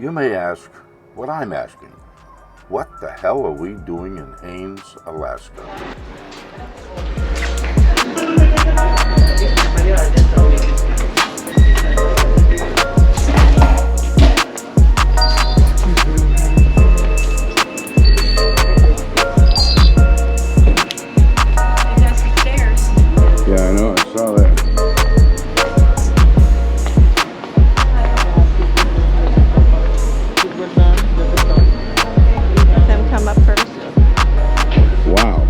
You may ask what I'm asking. What the hell are we doing in Haines, Alaska? Yeah, I know, I saw that. Let them come up first. Wow.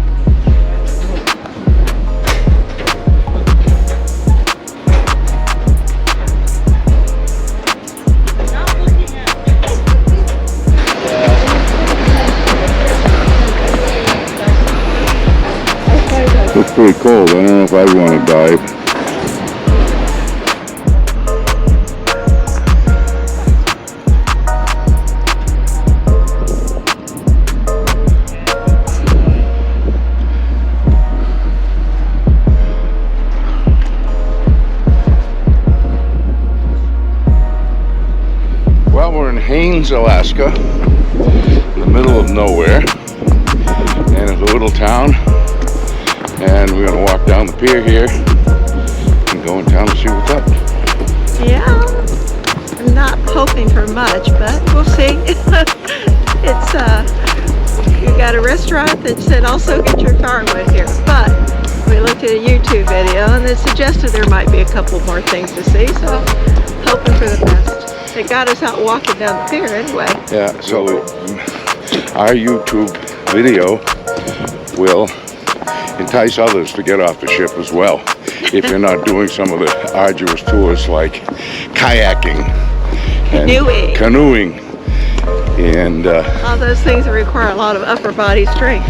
It's pretty cold. I don't know if I'd want to dive. Well, we're in Haines, Alaska, in the middle of nowhere, and it's a little town. And we're gonna walk down the pier here and go in town to see what's up. Yeah, I'm not hoping for much, but we'll see. It's you got a restaurant that said also get your firewood here, but we looked at a YouTube video and it suggested there might be a couple more things to see, so hoping for the best. It got us out walking down the pier anyway. Yeah, so our YouTube video will entice others to get off the ship as well, if you're not doing some of the arduous tours like kayaking and canoeing and all those things that require a lot of upper body strength.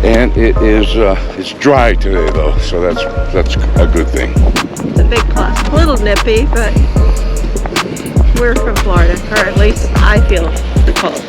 And it is it's dry today though, so that's a good thing. It's a big plus. A little nippy, but we're from Florida, or at least I feel cold.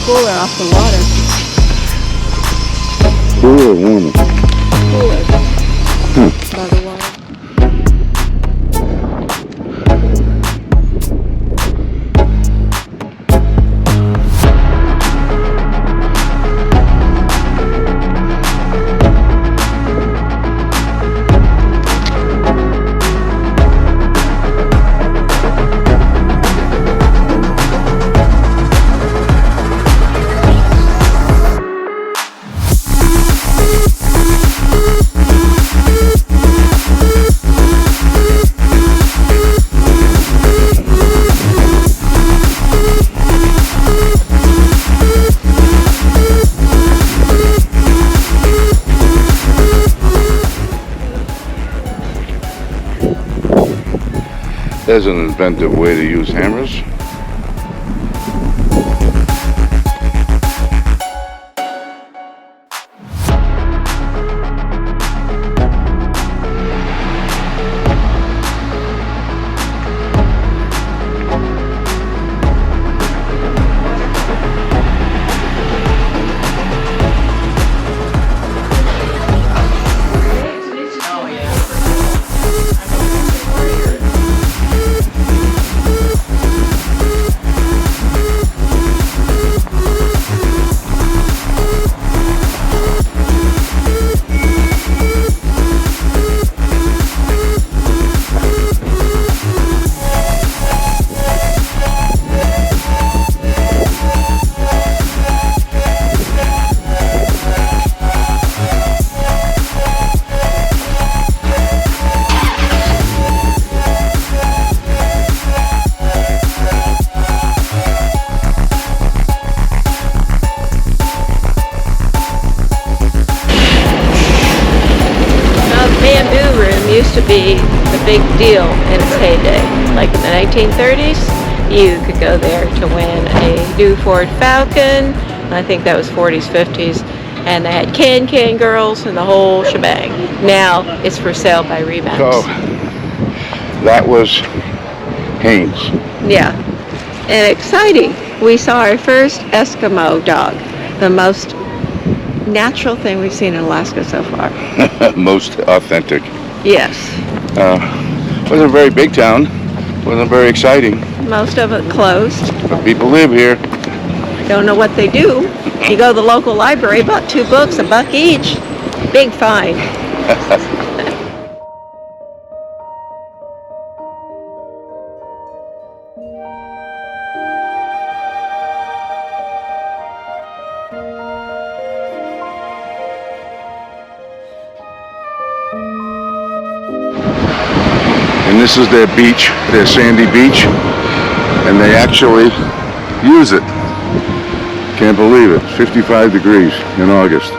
Cooler off the water. Cooler or warmer? Cooler. By the water. There's an inventive way to use hammers. be the big deal in its heyday. Like in the 1930s, you could go there to win a new Ford Falcon. I think that was 40s, 50s. And they had can girls and the whole shebang. Now it's for sale by Remax. So that was HAINES. Yeah, and exciting. We saw our first Eskimo dog, the most natural thing we've seen in Alaska so far. Most authentic. Yes. Wasn't a very big town. Wasn't very exciting. Most of it closed. But people live here. Don't know what they do. You go to the local library, bought 2 books, $1 each. Big find. And this is their beach, their sandy beach, and they actually use it. Can't believe it. 55 degrees in August.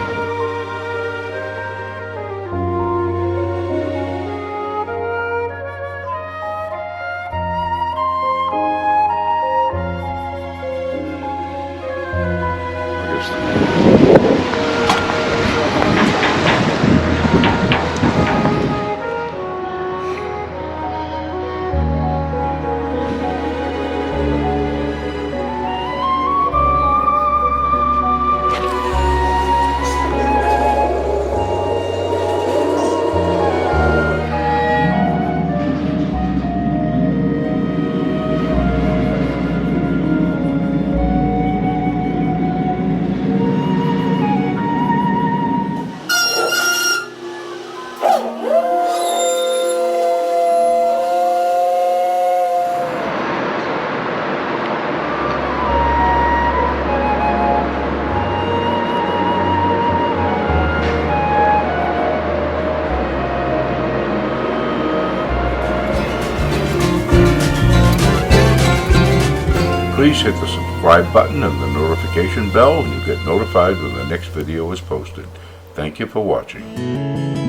Please hit the subscribe button and the notification bell and you'll get notified when the next video is posted. Thank you for watching.